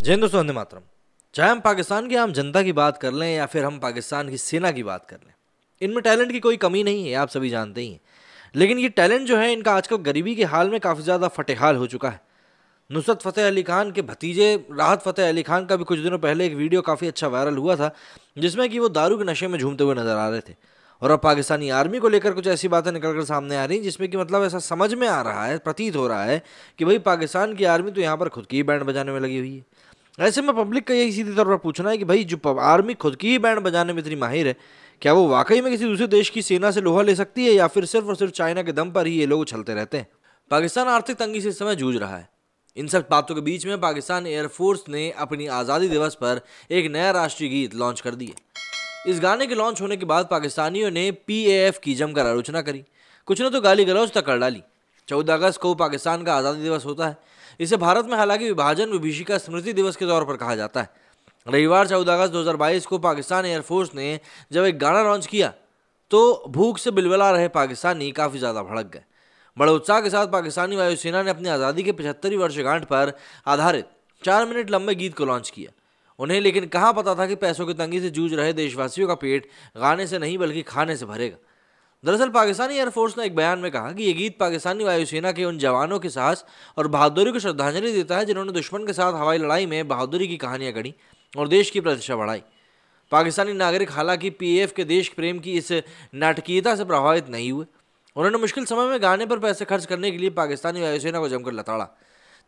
जय हिंद दोस्तों, वंदे मातरम। चाहे हम पाकिस्तान की आम जनता की बात कर लें या फिर हम पाकिस्तान की सेना की बात कर लें, इनमें टैलेंट की कोई कमी नहीं है, आप सभी जानते ही हैं। लेकिन ये टैलेंट जो है इनका आजकल गरीबी के हाल में काफ़ी ज़्यादा फटेहाल हो चुका है। नुसरत फ़तेह अली खान के भतीजे राहत फ़तेह अली खान का भी कुछ दिनों पहले एक वीडियो काफ़ी अच्छा वायरल हुआ था, जिसमें कि वो दारू के नशे में झूमते हुए नजर आ रहे थे। और अब पाकिस्तानी आर्मी को लेकर कुछ ऐसी बातें निकल कर सामने आ रही जिसमें कि मतलब ऐसा समझ में आ रहा है, प्रतीत हो रहा है कि भाई पाकिस्तान की आर्मी तो यहाँ पर खुद की ही बैंड बजाने में लगी हुई है। ऐसे में पब्लिक का यही सीधे तौर पर पूछना है कि भाई जो आर्मी खुद की ही बैंड बजाने में इतनी माहिर है, क्या वो वाकई में किसी दूसरे देश की सेना से लोहा ले सकती है या फिर सिर्फ और सिर्फ चाइना के दम पर ही ये लोग उछलते रहते हैं। पाकिस्तान आर्थिक तंगी से इस समय जूझ रहा है। इन सब बातों के बीच में पाकिस्तान एयरफोर्स ने अपनी आज़ादी दिवस पर एक नया राष्ट्रीय गीत लॉन्च कर दिया। इस गाने के लॉन्च होने के बाद पाकिस्तानियों ने PAF की जमकर आलोचना करी। कुछ ने तो गाली गलौज तक कर डाली। 14 अगस्त को पाकिस्तान का आज़ादी दिवस होता है। इसे भारत में हालांकि विभाजन विभीषिका स्मृति दिवस के तौर पर कहा जाता है। रविवार 14 अगस्त 2022 को पाकिस्तान एयरफोर्स ने जब एक गाना लॉन्च किया तो भूख से बिलबिला रहे पाकिस्तानी काफ़ी ज़्यादा भड़क गए। बड़े उत्साह के साथ पाकिस्तानी वायुसेना ने अपनी आज़ादी के 75वीं वर्षगांठ पर आधारित 4 मिनट लंबे गीत को लॉन्च किया। उन्हें लेकिन कहाँ पता था कि पैसों की तंगी से जूझ रहे देशवासियों का पेट गाने से नहीं बल्कि खाने से भरेगा। दरअसल पाकिस्तानी एयरफोर्स ने एक बयान में कहा कि ये गीत पाकिस्तानी वायुसेना के उन जवानों के साहस और बहादुरी को श्रद्धांजलि देता है जिन्होंने दुश्मन के साथ हवाई लड़ाई में बहादुरी की कहानियां गढ़ी और देश की प्रतिष्ठा बढ़ाई। पाकिस्तानी नागरिक हालांकि PAF के देश प्रेम की इस नाटकीयता से प्रभावित नहीं हुए। उन्होंने मुश्किल समय में गाने पर पैसे खर्च करने के लिए पाकिस्तानी वायुसेना को जमकर लताड़ा।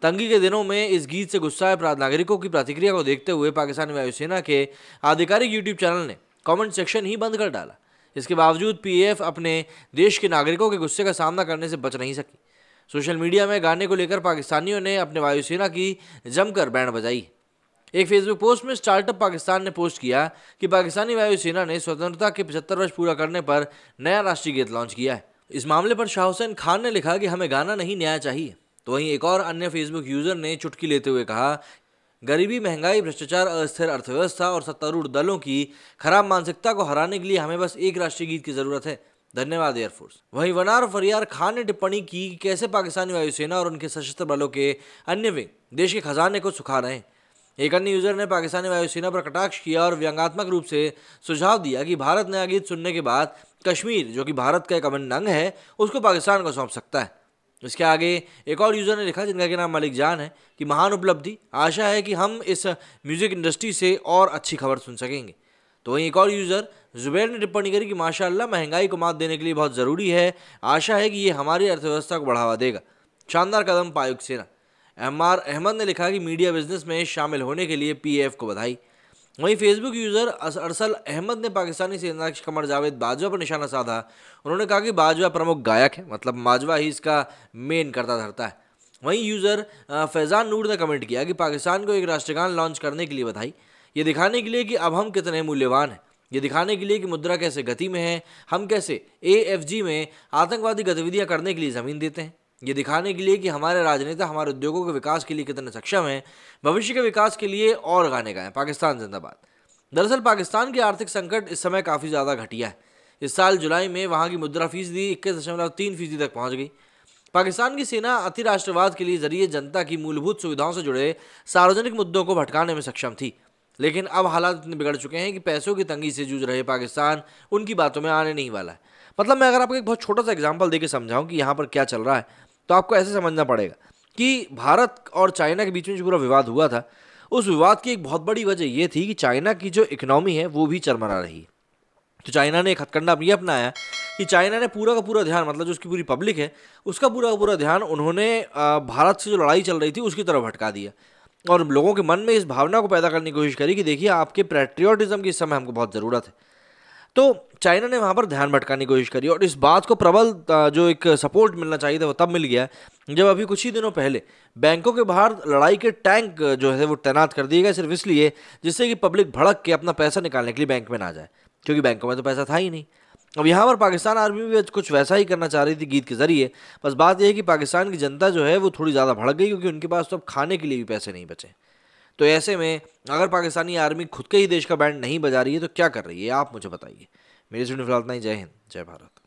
तंगी के दिनों में इस गीत से गुस्साए नागरिकों की प्रतिक्रिया को देखते हुए पाकिस्तानी वायुसेना के आधिकारिक यूट्यूब चैनल ने कमेंट सेक्शन ही बंद कर डाला। इसके बावजूद PAF अपने देश के नागरिकों के गुस्से का सामना करने से बच नहीं सकी। सोशल मीडिया में गाने को लेकर पाकिस्तानियों ने अपने वायुसेना की जमकर बैंड बजाई। एक फेसबुक पोस्ट में स्टार्टअप पाकिस्तान ने पोस्ट किया कि पाकिस्तानी वायुसेना ने स्वतंत्रता के 75 वर्ष पूरा करने पर नया राष्ट्रीय गीत लॉन्च किया है। इस मामले पर शाह हुसैन खान ने लिखा कि हमें गाना नहीं न्याय चाहिए। तो वहीं एक और अन्य फेसबुक यूजर ने चुटकी लेते हुए कहा, गरीबी, महंगाई, भ्रष्टाचार, अस्थिर अर्थव्यवस्था और सत्तारूढ़ दलों की खराब मानसिकता को हराने के लिए हमें बस एक राष्ट्रीय गीत की जरूरत है। धन्यवाद एयरफोर्स। वहीं वनार फरियार खान ने टिप्पणी की कि कैसे पाकिस्तानी वायुसेना और उनके सशस्त्र बलों के अन्य विंग देश के खजाने को सुखा रहे हैं। एक अन्य यूजर ने पाकिस्तानी वायुसेना पर कटाक्ष किया और व्यंग्यात्मक रूप से सुझाव दिया कि भारत नया गीत सुनने के बाद कश्मीर, जो कि भारत का एक अभिन्न अंग है, उसको पाकिस्तान को सौंप सकता है। इसके आगे एक और यूजर ने लिखा, जिनका कि नाम मलिक जान है, कि महान उपलब्धि, आशा है कि हम इस म्यूजिक इंडस्ट्री से और अच्छी खबर सुन सकेंगे। तो वहीं एक और यूजर जुबैर ने टिप्पणी करी कि माशाअल्लाह, महंगाई को मात देने के लिए बहुत ज़रूरी है, आशा है कि ये हमारी अर्थव्यवस्था को बढ़ावा देगा। शानदार कदम पायुक सेना। एमआर अहमद ने लिखा कि मीडिया बिजनेस में शामिल होने के लिए PAF को बधाई। वहीं फेसबुक यूजर अरसल अहमद ने पाकिस्तानी सेना के कमर जावेद बाजवा पर निशाना साधा। उन्होंने कहा कि बाजवा प्रमुख गायक है, मतलब बाजवा ही इसका मेन करता धरता है। वहीं यूजर फैजान नूर ने कमेंट किया कि पाकिस्तान को एक राष्ट्रगान लॉन्च करने के लिए बधाई। ये दिखाने के लिए कि अब हम कितने मूल्यवान हैं, ये दिखाने के लिए कि मुद्रा कैसे गति में है, हम कैसे AFG में आतंकवादी गतिविधियां करने के लिए ज़मीन देते हैं, ये दिखाने के लिए कि हमारे राजनेता हमारे उद्योगों के विकास के लिए कितने सक्षम हैं, भविष्य के विकास के लिए और गाने गाएं, पाकिस्तान जिंदाबाद। दरअसल पाकिस्तान की आर्थिक संकट इस समय काफ़ी ज़्यादा घटिया है। इस साल जुलाई में वहाँ की मुद्रा फीसदी 21.3% तक पहुँच गई। पाकिस्तान की सेना अति राष्ट्रवाद के लिए जरिए जनता की मूलभूत सुविधाओं से जुड़े सार्वजनिक मुद्दों को भटकाने में सक्षम थी। लेकिन अब हालात इतने बिगड़ चुके हैं कि पैसों की तंगी से जूझ रहे पाकिस्तान उनकी बातों में आने नहीं वाला है। मतलब मैं अगर आपको एक बहुत छोटा सा एग्जाम्पल देकर समझाऊं कि यहाँ पर क्या चल रहा है, तो आपको ऐसे समझना पड़ेगा कि भारत और चाइना के बीच में जो पूरा विवाद हुआ था, उस विवाद की एक बहुत बड़ी वजह यह थी कि चाइना की जो इकोनॉमी है वो भी चरमरा रही है। तो चाइना ने एक हथकंडा ये अपनाया कि चाइना ने पूरा का पूरा ध्यान, मतलब जो उसकी पूरी पब्लिक है उसका पूरा का पूरा ध्यान उन्होंने भारत से जो लड़ाई चल रही थी उसकी तरफ भटका दिया और लोगों के मन में इस भावना को पैदा करने की कोशिश करी कि देखिए, आपके पैट्रियोटिज्म की इस समय हमको बहुत ज़रूरत है। तो चाइना ने वहाँ पर ध्यान भटकाने की कोशिश करी और इस बात को प्रबल जो एक सपोर्ट मिलना चाहिए था वो तब मिल गया जब अभी कुछ ही दिनों पहले बैंकों के बाहर लड़ाई के टैंक जो है वो तैनात कर दिए गए, सिर्फ इसलिए जिससे कि पब्लिक भड़क के अपना पैसा निकालने के लिए बैंक में ना जाए, क्योंकि बैंकों में तो पैसा था ही नहीं। अब यहाँ पर पाकिस्तान आर्मी भी कुछ वैसा ही करना चाह रही थी गीत के जरिए। बस बात यह है कि पाकिस्तान की जनता जो है वो थोड़ी ज़्यादा भड़क गई, क्योंकि उनके पास तो अब खाने के लिए भी पैसे नहीं बचे। तो ऐसे में अगर पाकिस्तानी आर्मी खुद के ही देश का बैंड नहीं बजा रही है तो क्या कर रही है, आप मुझे बताइए। मेरी स्टूडेंट फिलहाल इतना ही। जय हिंद, जय भारत।